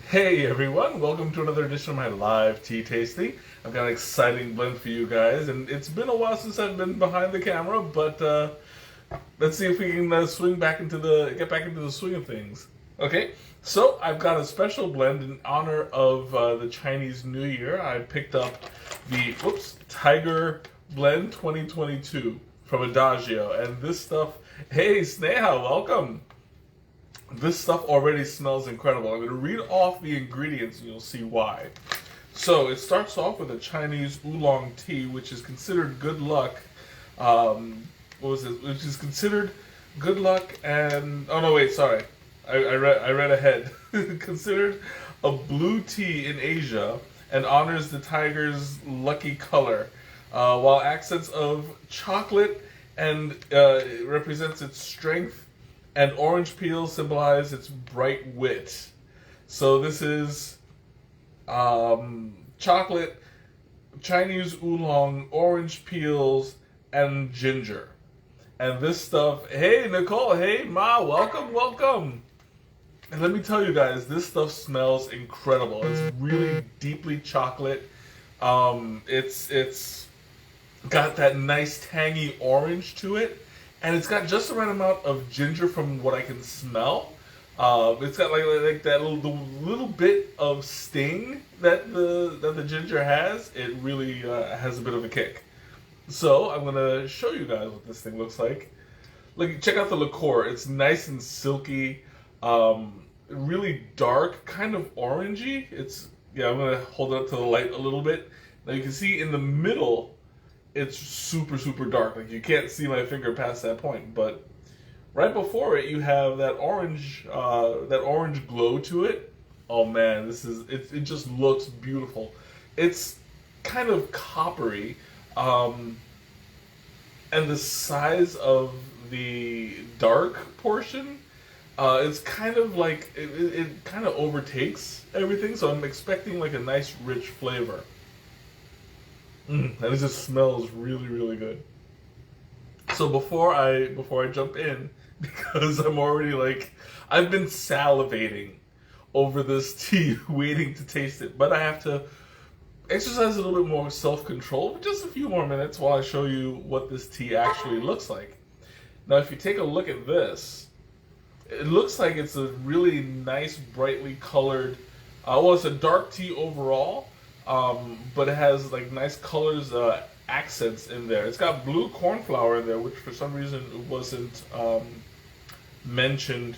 Hey everyone, welcome to another edition of my live tea tasting. I've got an exciting blend for you guys, and it's been a while since I've been behind the camera, but let's see if we can get back into the swing of things. Okay, so I've got a special blend in honor of the Chinese New Year. I picked up the Tiger Blend 2022 from Adagio, and this stuff. Hey Sneha, welcome. This stuff already smells incredible. I'm going to read off the ingredients and you'll see why. So it starts off with a Chinese oolong tea, which is considered good luck. Which is considered good luck and oh no, wait, sorry, I read ahead. Considered a blue tea in Asia and honors the tiger's lucky color, while accents of chocolate and represents its strength and orange peel symbolize its bright wit. So this is chocolate, Chinese oolong, orange peels, and ginger. And this stuff, hey Nicole, hey Ma, welcome, welcome. And let me tell you guys, this stuff smells incredible. It's really deeply chocolate. It's got that nice tangy orange to it. And it's got just the right amount of ginger from what I can smell. It's got like that little bit of sting that the ginger has. It really has a bit of a kick. So I'm gonna show you guys what this thing looks like. Like, check out the liqueur. It's nice and silky, really dark, kind of orangey. I'm gonna hold it up to the light a little bit. Now you can see in the middle, it's super, super dark. Like, you can't see my finger past that point. But right before it, you have that orange glow to it. Oh man, it just looks beautiful. It's kind of coppery, and the size of the dark portion, it's kind of like it kind of overtakes everything. So I'm expecting like a nice rich flavor. And it just smells really, really good. So before I jump in, because I'm already I've been salivating over this tea, waiting to taste it, but I have to exercise a little bit more self-control for just a few more minutes while I show you what this tea actually looks like. Now, if you take a look at this, it looks like it's a really nice, brightly colored. It's a dark tea overall. But it has like nice colors, accents in there. It's got blue cornflower in there, which for some reason wasn't mentioned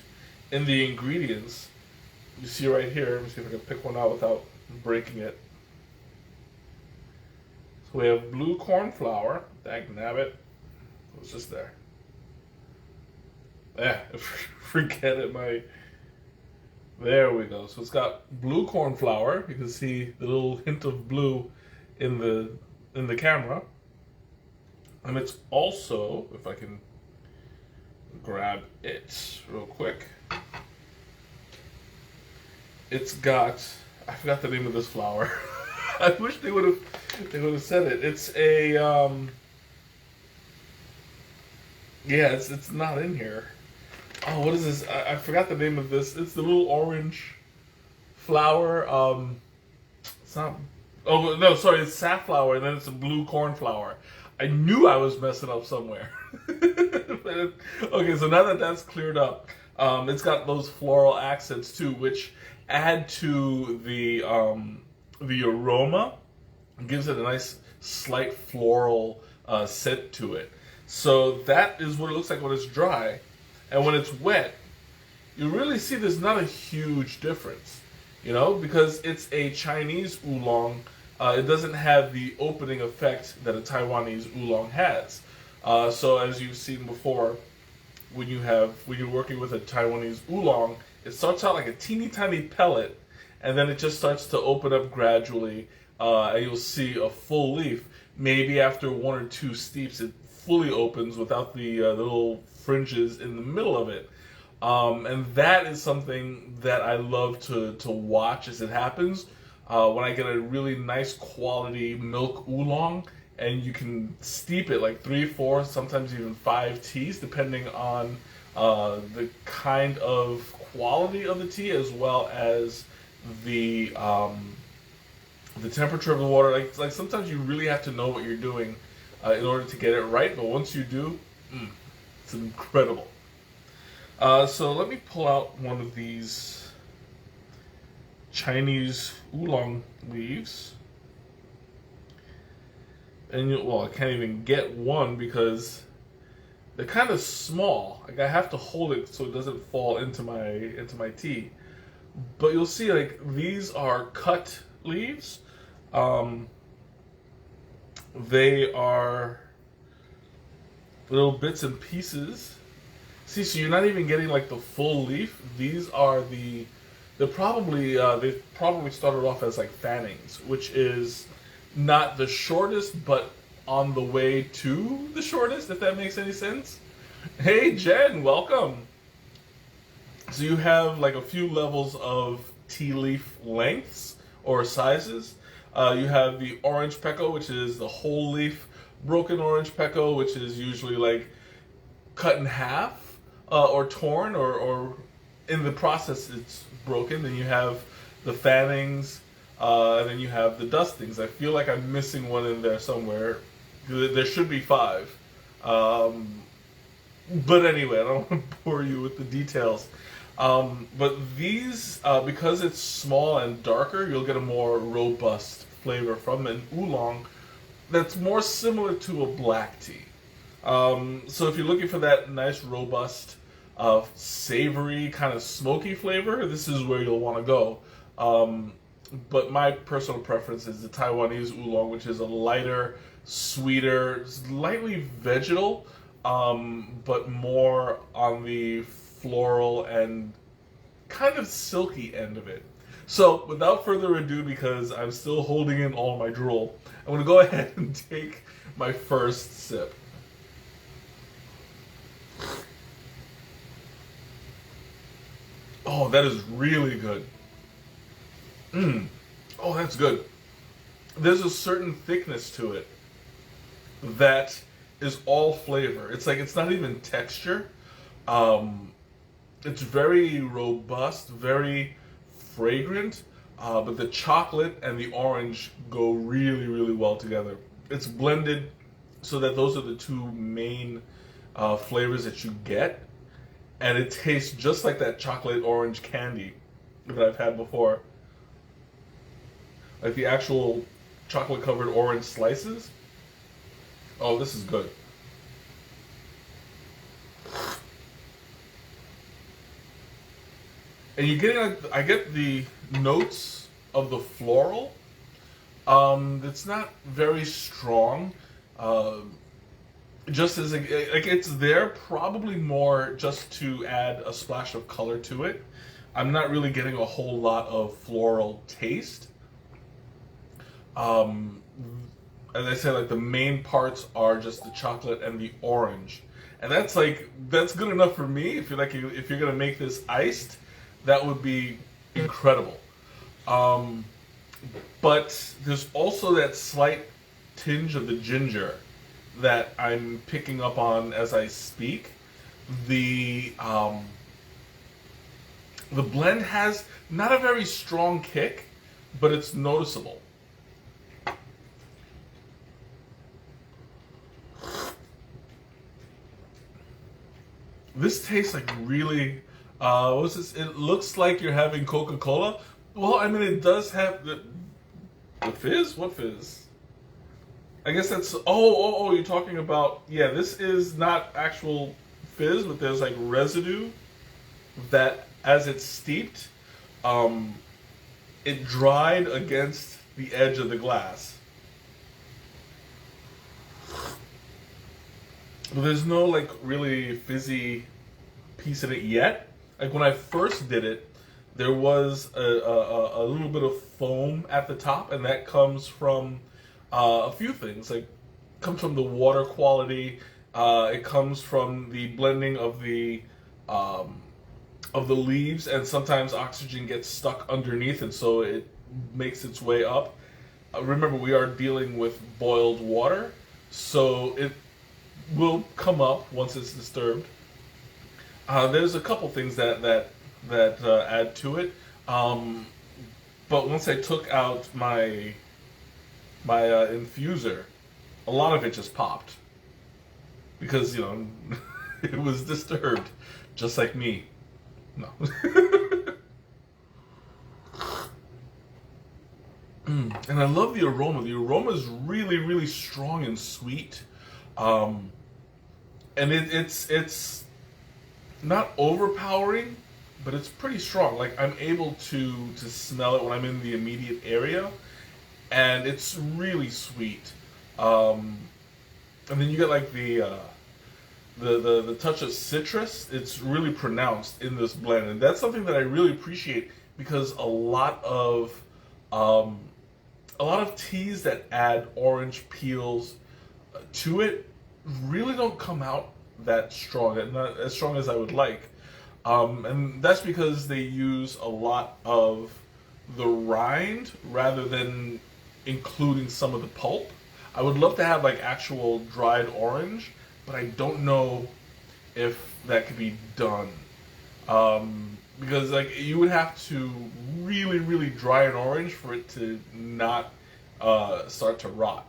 in the ingredients. You see right here. Let me see if I can pick one out without breaking it. So we have blue cornflower. Dagnabbit. It was just there. Forget it. There we go. So it's got blue cornflower. You can see the little hint of blue in the camera. And it's also, if I can grab it real quick, it's got, I forgot the name of this flower. I wish they would have said it. It's a it's not in here. Oh, what is this? I forgot the name of this. It's the little orange flower. It's not. Oh no, sorry. It's safflower, and then it's a blue cornflower. I knew I was messing up somewhere. Okay, so now that that's cleared up, it's got those floral accents too, which add to the aroma. It gives it a nice, slight floral scent to it. So that is what it looks like when it's dry. And when it's wet, you really see there's not a huge difference, because it's a Chinese oolong. It doesn't have the opening effect that a Taiwanese oolong has. So as you've seen before, when you're working with a Taiwanese oolong, it starts out like a teeny tiny pellet, and then it just starts to open up gradually, and you'll see a full leaf. Maybe after one or two steeps, it fully opens without the little fringes in the middle of it. And that is something that I love to watch as it happens. When I get a really nice quality milk oolong, and you can steep it like 3, 4, sometimes even 5 teas, depending on the kind of quality of the tea as well as the temperature of the water. Like sometimes you really have to know what you're doing in order to get it right. But once you do, it's incredible. So let me pull out one of these Chinese oolong leaves. And well, I can't even get one because they're kind of small. Like I have to hold it so it doesn't fall into my tea. But you'll see, like these are cut leaves. They are little bits and pieces. See, so you're not even getting like the full leaf. These are they probably started off as like fannings, which is not the shortest, but on the way to the shortest, if that makes any sense. Hey Jen, welcome. So you have like a few levels of tea leaf lengths or sizes. You have the orange peko, which is the whole leaf. Broken orange peko, which is usually like cut in half or torn, or in the process it's broken. Then you have the fannings, and then you have the dustings. I feel like I'm missing one in there somewhere. There should be 5. But anyway, I don't want to bore you with the details. But these, because it's small and darker, you'll get a more robust flavor from an oolong that's more similar to a black tea. So if you're looking for that nice, robust, savory, kind of smoky flavor, this is where you'll want to go. But my personal preference is the Taiwanese oolong, which is a lighter, sweeter, slightly vegetal, but more on the floral and kind of silky end of it. So, without further ado, because I'm still holding in all my drool, I'm going to go ahead and take my first sip. Oh, that is really good. Oh, that's good. There's a certain thickness to it that is all flavor. It's like, it's not even texture. It's very robust, very fragrant, but the chocolate and the orange go really, really well together. It's blended so that those are the two main flavors that you get, and it tastes just like that chocolate orange candy that I've had before. Like the actual chocolate covered orange slices. Oh, this is good. And you're getting like, I get the notes of the floral. It's not very strong. Just as like it's there, probably more just to add a splash of color to it. I'm not really getting a whole lot of floral taste. As I said, like the main parts are just the chocolate and the orange, and that's good enough for me. If you're gonna make this iced, that would be incredible. But there's also that slight tinge of the ginger that I'm picking up on as I speak. The blend has not a very strong kick, but it's noticeable. This tastes like really, what's this? It looks like you're having Coca-Cola. Well, I mean, it does have the fizz? What fizz? I guess that's, oh, you're talking about, yeah, this is not actual fizz, but there's like residue that as it's steeped, it dried against the edge of the glass. But there's no like really fizzy piece in it yet. Like when I first did it, there was a little bit of foam at the top, and that comes from a few things. Like, it comes from the water quality. It comes from the blending of the leaves, and sometimes oxygen gets stuck underneath, and so it makes its way up. Remember, we are dealing with boiled water, so it will come up once it's disturbed. There's a couple things that add to it, But once I took out my infuser, a lot of it just popped because it was disturbed, just like me. No. And I love the aroma. The aroma is really, really strong and sweet, and it's not overpowering, but it's pretty strong. Like I'm able to smell it when I'm in the immediate area, and it's really sweet. And then you get like the touch of citrus. It's really pronounced in this blend, and that's something that I really appreciate because um, a lot of teas that add orange peels to it really don't come out that strong, and not as strong as I would like. And that's because they use a lot of the rind rather than including some of the pulp. I would love to have like actual dried orange, but I don't know if that could be done. Because like you would have to really, really dry an orange for it to not start to rot.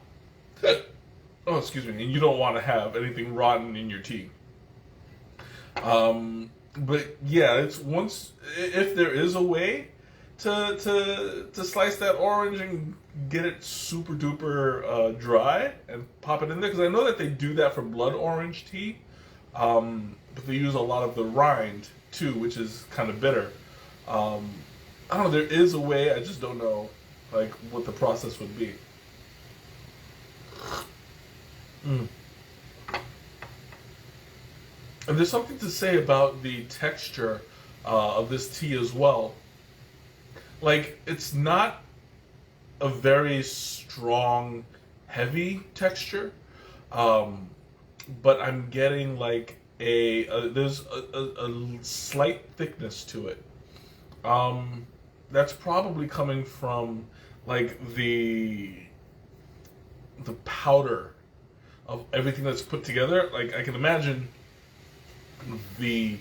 Oh, excuse me. And you don't want to have anything rotten in your tea. But yeah, it's once if there is a way to slice that orange and get it super duper dry and pop it in there, because I know that they do that for blood orange tea, but they use a lot of the rind too, which is kind of bitter. I don't know. There is a way. I just don't know like what the process would be. Mm. And there's something to say about the texture of this tea as well. Like, it's not a very strong, heavy texture, but I'm getting like there's a slight thickness to it. That's probably coming from like the powder of everything that's put together. Like I can imagine the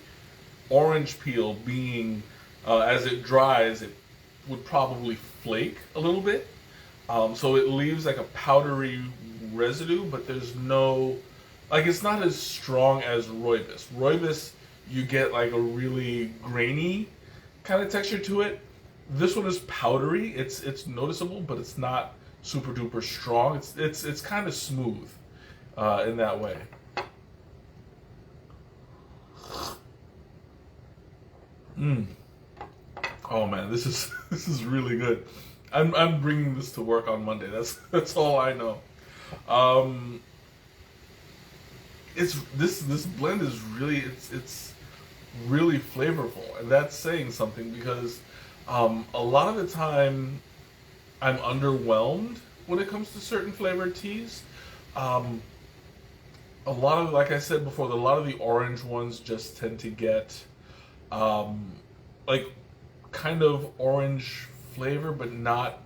orange peel being as it dries, it would probably flake a little bit, so it leaves like a powdery residue, but there's no, like, it's not as strong as rooibos. Rooibos, you get like a really grainy kind of texture to it. This one is powdery. It's noticeable, but it's not super duper strong. It's kind of smooth in that way. Mm. Oh man, this is really good. I'm bringing this to work on Monday. That's all I know. It's this blend is really it's really flavorful, and that's saying something because a lot of the time I'm underwhelmed when it comes to certain flavored teas. A lot of, like I said before, a lot of the orange ones just tend to get like kind of orange flavor, but not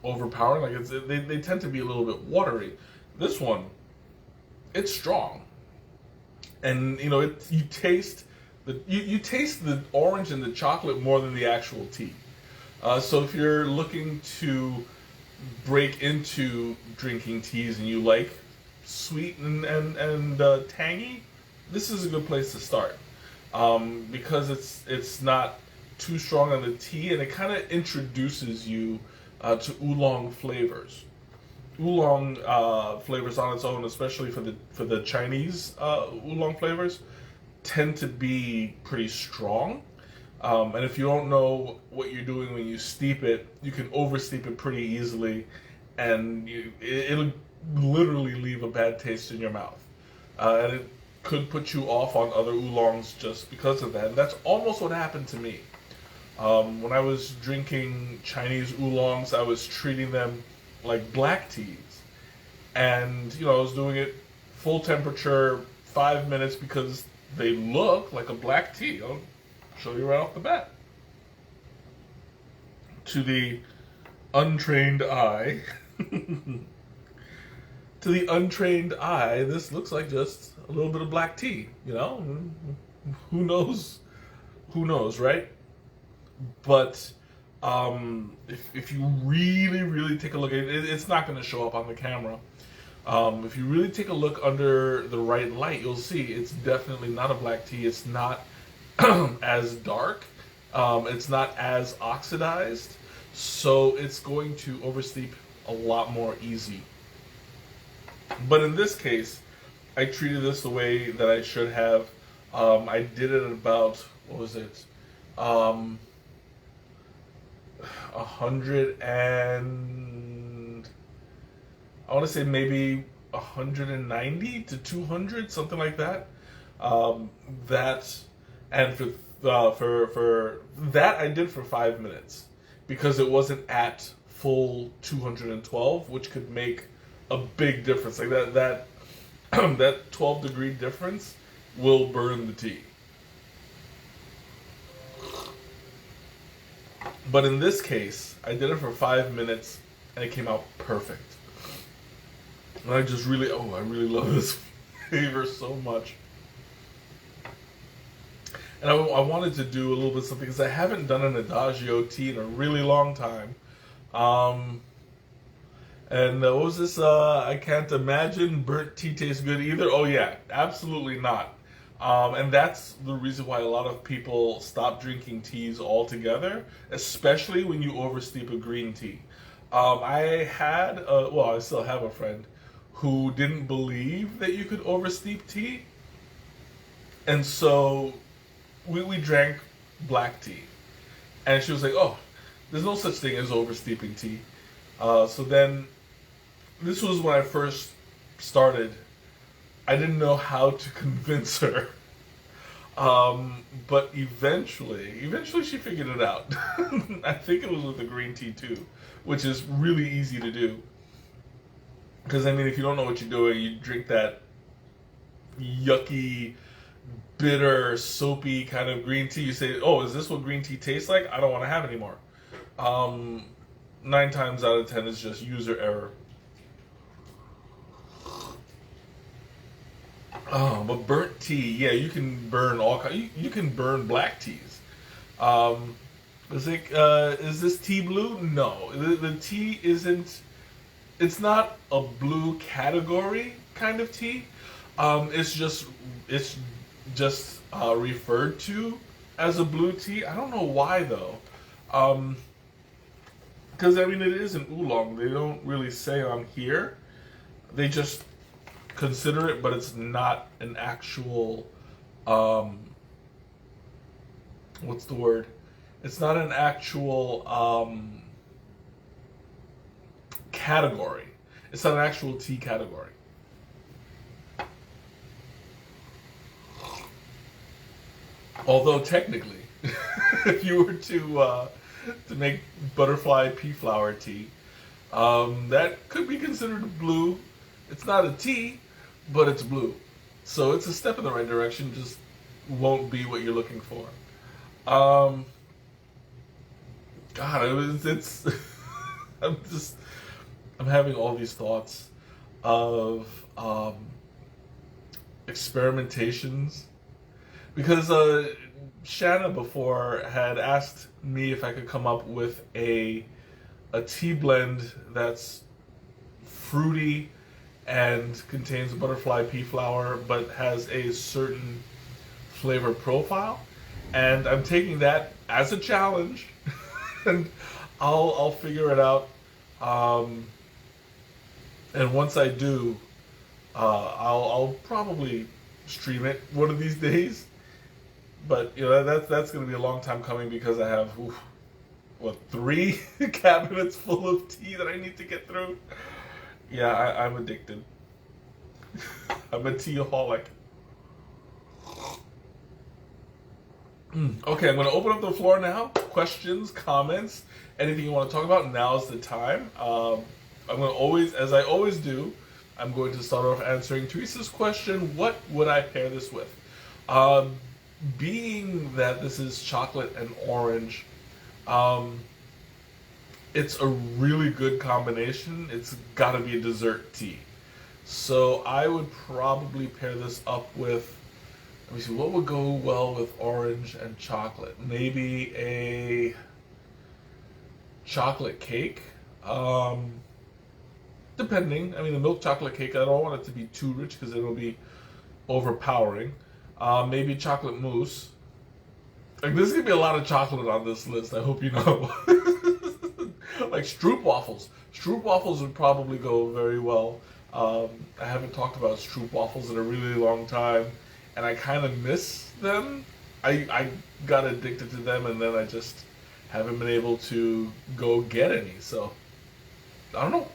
overpowering. Like they tend to be a little bit watery. This one, it's strong, and you taste you taste the orange and the chocolate more than the actual tea. So if you're looking to break into drinking teas and you like sweet and tangy, this is a good place to start, because it's not too strong on the tea, and it kind of introduces you to oolong flavors. Oolong flavors on its own, especially for the Chinese oolong flavors, tend to be pretty strong. And if you don't know what you're doing when you steep it, you can oversteep it pretty easily, and it'll literally leave a bad taste in your mouth. And it could put you off on other oolongs just because of that. And that's almost what happened to me. When I was drinking Chinese oolongs, I was treating them like black teas. And, I was doing it full temperature, 5 minutes, because they look like a black tea. I'll show you right off the bat. To the untrained eye, this looks like just a little bit of black tea, Who knows? Who knows, right? But If you really, really take a look, it's not going to show up on the camera. If you really take a look under the right light, you'll see it's definitely not a black tea. It's not as dark. It's not as oxidized. So it's going to oversteep a lot more easy. But in this case, I treated this the way that I should have. I did it at about, what was it? 100 and I want to say maybe 190 to 200, something like that. That and for that I did for 5 minutes because it wasn't at full 212, which could make a big difference. Like that 12-degree difference will burn the tea. But in this case, I did it for 5 minutes and it came out perfect. And I really love this flavor so much. And I wanted to do a little bit of something because I haven't done an Adagio tea in a really long time. And what was this? I can't imagine burnt tea tastes good either. Oh yeah, absolutely not. And that's the reason why a lot of people stop drinking teas altogether, especially when you oversteep a green tea. I still have a friend who didn't believe that you could oversteep tea. And so we drank black tea. And she was like, oh, there's no such thing as oversteeping tea. So then, this was when I first started. I didn't know how to convince her. But eventually she figured it out. I think it was with the green tea too, which is really easy to do. Because, I mean, if you don't know what you're doing, you drink that yucky, bitter, soapy kind of green tea. You say, oh, is this what green tea tastes like? I don't want to have it anymore. 9 times out of 10 is just user error. Oh, but burnt tea, yeah, you can burn you can burn black teas. Is this tea blue? No, the tea isn't. It's not a blue category kind of tea. It's just referred to as a blue tea. I don't know why though. Because I mean, it is an oolong. They don't really say on here. They just consider it, but it's not an actual. What's the word? It's not an actual category. It's not an actual tea category. Although technically, if you were to make butterfly pea flower tea, that could be considered blue. It's not a tea, but it's blue. So it's a step in the right direction, just won't be what you're looking for. It's I'm having all these thoughts of experimentations because Shanna before had asked me if I could come up with a tea blend that's fruity and contains butterfly pea flower but has a certain flavor profile, and I'm taking that as a challenge and I'll figure it out, and once I do, I'll probably stream it one of these days. But you know that's going to be a long time coming because I have 3 cabinets full of tea that I need to get through. Yeah, I'm addicted. I'm a teaaholic. Okay, I'm going to open up the floor now. Questions, comments, anything you want to talk about, now's the time. I'm going to always, as I always do, I'm going to start off answering Teresa's question, what would I pair this with? Being that this is chocolate and orange, it's a really good combination. It's got to be a dessert tea. So I would probably pair this up with, let me see, what would go well with orange and chocolate? Maybe chocolate cake. Depending. I mean, the milk chocolate cake, I don't want it to be too rich because it'll be overpowering. Maybe chocolate mousse. Like, there's gonna be a lot of chocolate on this list. I hope you know. Like Stroop waffles. Stroop waffles would probably go very well. I haven't talked about Stroop waffles in a really long time, and I kind of miss them. I got addicted to them, and then I just haven't been able to go get any. So I don't know.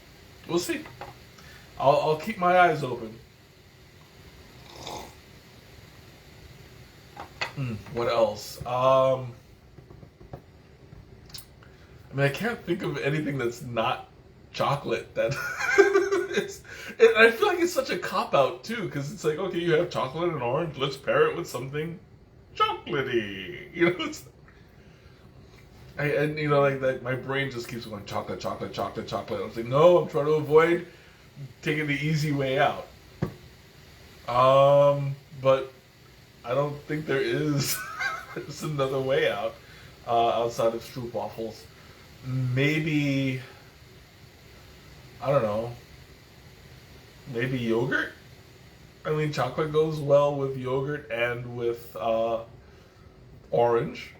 We'll see. I'll keep my eyes open. What else? I mean, I can't think of anything that's not chocolate. That I feel like it's such a cop out too, because it's like, okay, you have chocolate and orange. Let's pair it with something chocolatey. You know, and you know, like that. My brain just keeps going chocolate, chocolate, chocolate, chocolate. I'm like, no, I'm trying to avoid taking the easy way out. But I don't think there is there's another way out outside of Stroop waffles. Maybe, I don't know, maybe yogurt? I mean, chocolate goes well with yogurt and with orange.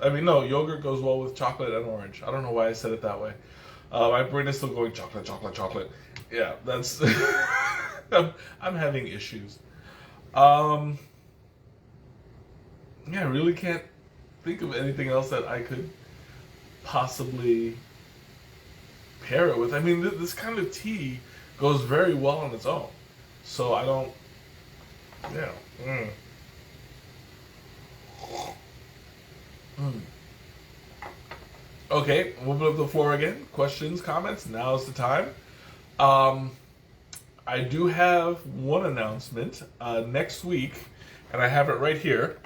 I mean, no, yogurt goes well with chocolate and orange. I don't know why I said it that way. My brain is still going chocolate, chocolate, chocolate. Yeah, that's... I'm having issues. Yeah, I really can't think of anything else that I could possibly pair it with. I mean, this kind of tea goes very well on its own. So I don't... Yeah. Okay, we'll open up the floor again. Questions, comments, now's the time. I do have one announcement. Next week, and I have it right here,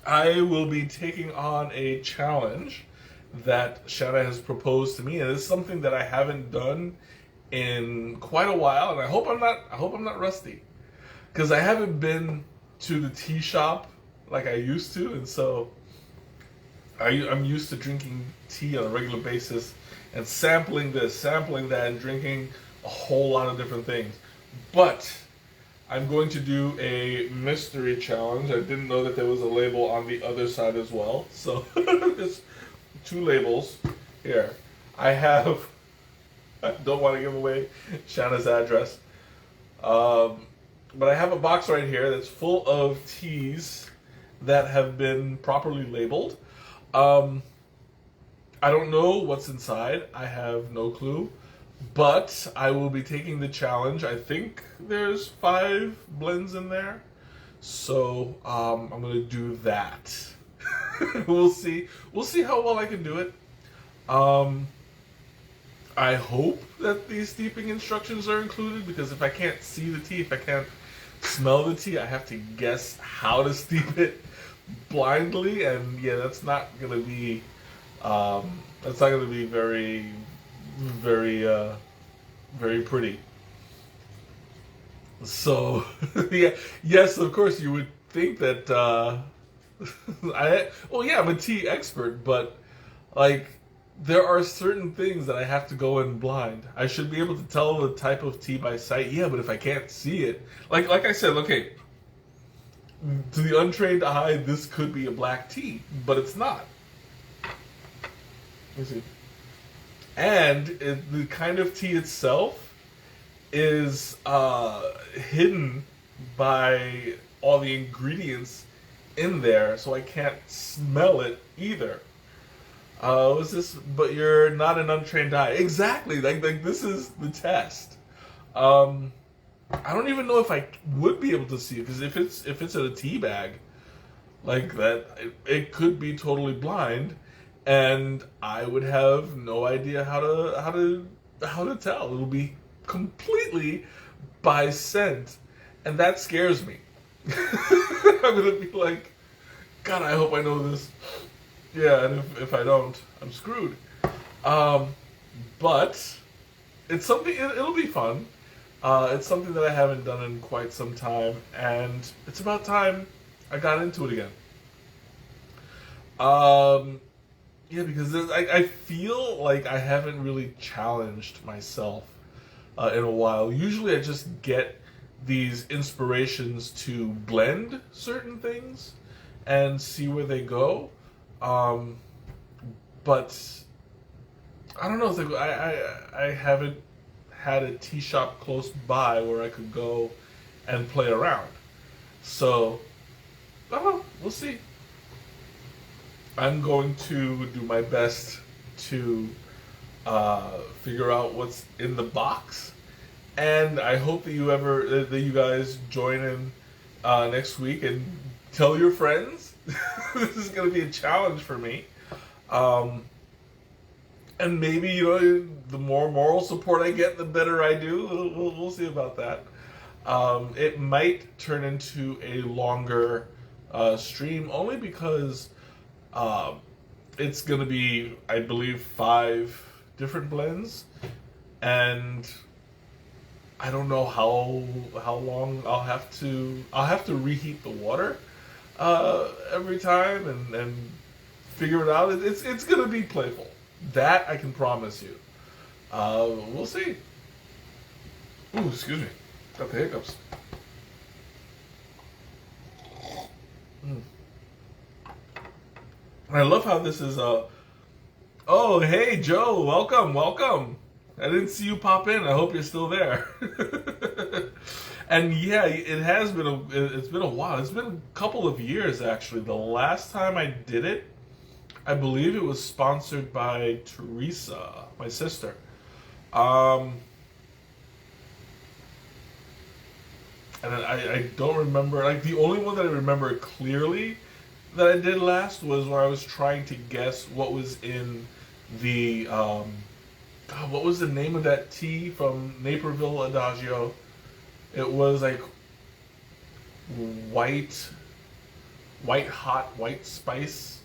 I will be taking on a challenge that Shanna has proposed to me, and it's something that I haven't done in quite a while, and I hope I'm not rusty, because I haven't been to the tea shop like I used to, and so I'm used to drinking tea on a regular basis and sampling this, sampling that, and drinking a whole lot of different things. But I'm going to do a mystery challenge. I didn't know that there was a label on the other side as well. So there's two labels here. I don't want to give away Shanna's address. But I have a box right here that's full of teas that have been properly labeled. I don't know what's inside. I have no clue. But I will be taking the challenge. I think there's 5 blends in there. So I'm going to do that. We'll see. We'll see how well I can do it. I hope that these steeping instructions are included, because if I can't see the tea, if I can't smell the tea, I have to guess how to steep it blindly, and yeah, that's not gonna be very, very, very pretty. So, yeah, yes, of course, you would think that I'm a tea expert, but like, there are certain things that I have to go in blind. I should be able to tell the type of tea by sight, yeah, but if I can't see it, like I said, okay, to the untrained eye, this could be a black tea, but it's not. Let me see. And the kind of tea itself is hidden by all the ingredients in there, so I can't smell it either. What's this? But you're not an untrained eye. Exactly. Like this is the test. I don't even know if I would be able to see it, because if it's in a tea bag like that, it could be totally blind, and I would have no idea how to tell. It'll be completely by scent, and that scares me. I'm gonna be like, God, I hope I know this. Yeah, and if I don't, I'm screwed. But it's something. It'll be fun. It's something that I haven't done in quite some time, and it's about time I got into it again. Yeah, because I feel like I haven't really challenged myself in a while. Usually I just get these inspirations to blend certain things and see where they go. Um, but I don't know. It's like I haven't had a tea shop close by where I could go and play around. So I don't know. We'll see. I'm going to do my best to figure out what's in the box, and I hope that that you guys join in next week and tell your friends. This is going to be a challenge for me, um, and maybe the more moral support I get, the better I do. We'll see about that. It might turn into a longer stream only because. Um, it's gonna be, I believe, 5 different blends, and I don't know how long I'll have to reheat the water every time and figure it out. It's gonna be playful. That I can promise you. We'll see. Ooh, excuse me. Got the hiccups. Mm. I love how this is oh, hey Joe, welcome. I didn't see you pop in. I hope you're still there. And yeah, it's been a while. It's been a couple of years actually. The last time I did it, I believe it was sponsored by Teresa, my sister. And I don't remember, like the only one that I remember clearly that I did last was where I was trying to guess what was in the God, what was the name of that tea from Naperville Adagio? It was like white white spice.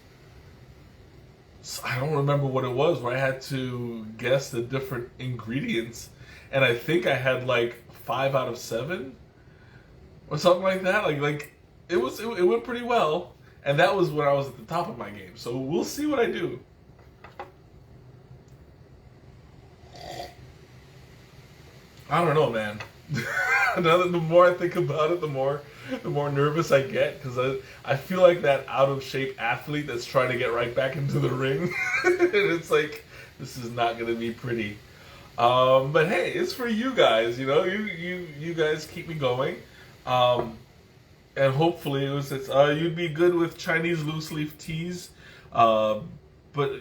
I don't remember what it was. Where I had to guess the different ingredients, and I think I had like 5 out of 7 or something like that. Like it went pretty well. And that was when I was at the top of my game. So we'll see what I do. I don't know, man. Now that the more I think about it, the more nervous I get because I feel like that out of shape athlete that's trying to get right back into the ring, and it's like this is not going to be pretty. But hey, it's for you guys. You guys keep me going. And hopefully you'd be good with Chinese loose leaf teas, but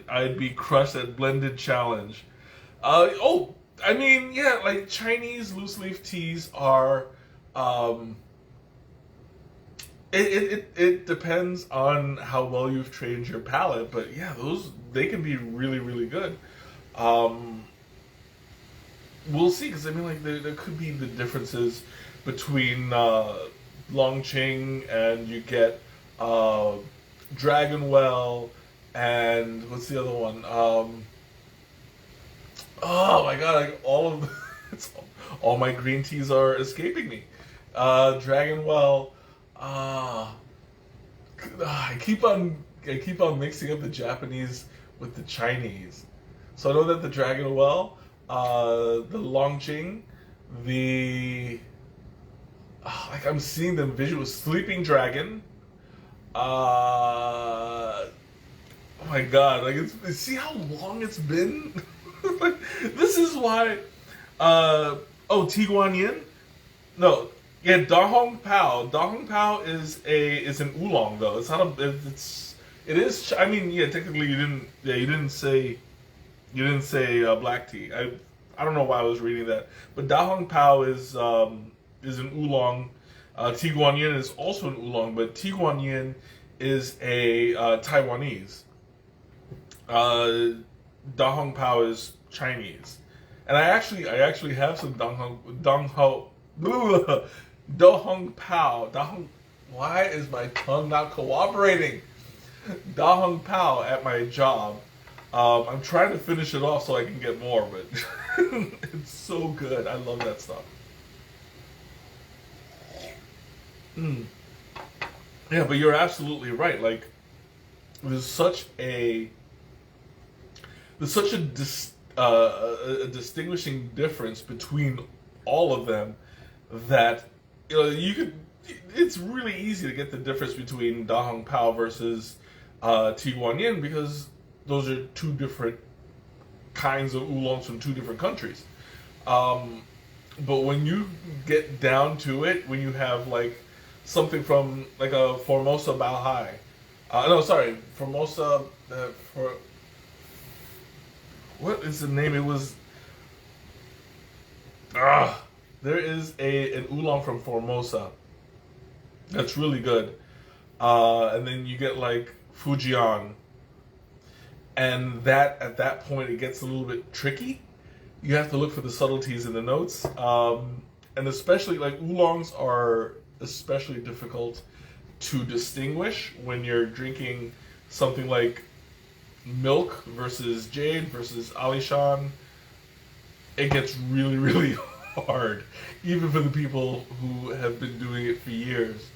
I'd be crushed at blended challenge. I mean, yeah, like Chinese loose leaf teas are. It depends on how well you've trained your palate, but yeah, they can be really really good. Um, we'll see, because I mean, like there could be the differences between. Longqing, and you get Dragonwell, and what's the other one? Oh my god! Like all my green teas are escaping me. Dragonwell. I keep on mixing up the Japanese with the Chinese. So I know that the Dragonwell, the Longqing, the like I'm seeing them visual. Sleeping Dragon. Oh my god! Like see how long it's been. Like this is why. Tiguanyin. No, yeah, Da Hong Pao. Da Hong Pao is an oolong though. It's not a. It is. I mean, yeah. Technically, you didn't. Yeah, you didn't say black tea. I don't know why I was reading that, but Da Hong Pao is an oolong. Tiguanyin is also an oolong, but Tiguanyin is a Taiwanese. Da Hong Pao is Chinese, and I actually have some Da Hong Pao. Why is my tongue not cooperating? Da Hong Pao at my job. I'm trying to finish it off so I can get more, but it's so good. I love that stuff. Mm. Yeah, but you're absolutely right. Like, there's such a there's such a distinguishing difference between all of them that you could. It's really easy to get the difference between Da Hong Pao versus Ti Guan Yin because those are two different kinds of oolongs from two different countries. But when you get down to it, when you have like something from like a Formosa Bao Hai, no, sorry, Formosa for what is the name? It was there is an oolong from Formosa that's really good, and then you get like Fujian, and that at that point it gets a little bit tricky. You have to look for the subtleties in the notes, and especially like oolongs are especially difficult to distinguish when you're drinking something like milk versus jade versus alishan. It gets really, really hard, even for the people who have been doing it for years.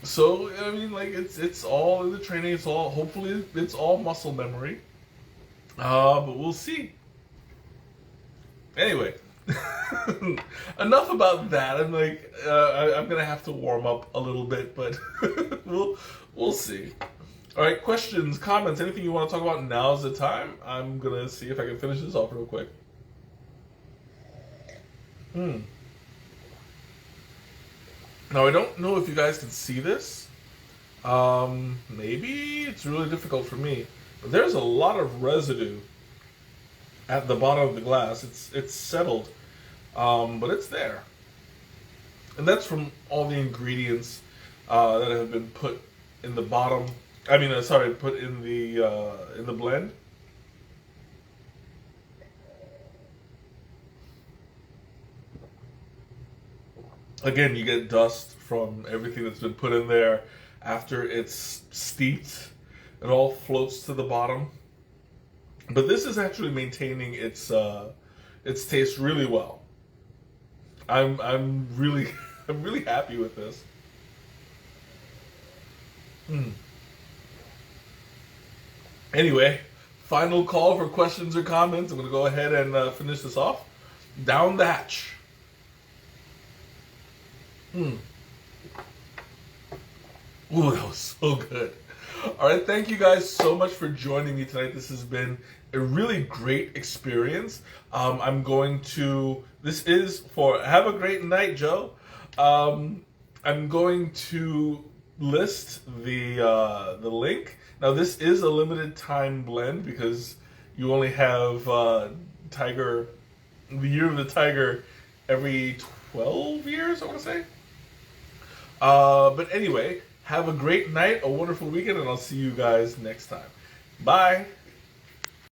So I mean, like it's all in the training. It's all hopefully it's all muscle memory. But we'll see. Anyway, enough about that. I'm like, I'm gonna have to warm up a little bit, but we'll see. All right, questions, comments, anything you want to talk about? Now's the time. I'm gonna see if I can finish this off real quick. Now I don't know if you guys can see this. Maybe it's really difficult for me. But there's a lot of residue at the bottom of the glass. It's settled, but it's there, and that's from all the ingredients that have been put in the bottom. I mean, sorry, put in the blend. Again, you get dust from everything that's been put in there after it's steeped. It all floats to the bottom, but this is actually maintaining its taste really well. I'm really I'm really happy with this. Anyway, final call for questions or comments. I'm gonna go ahead and finish this off. Down the hatch. Ooh, that was so good. All right, thank you guys so much for joining me tonight. This has been a really great experience. This is for, have a great night, Joe. I'm going to list the link. Now, this is a limited time blend because you only have the Year of the Tiger every 12 years, I want to say. But anyway, have a great night, a wonderful weekend, and I'll see you guys next time. Bye.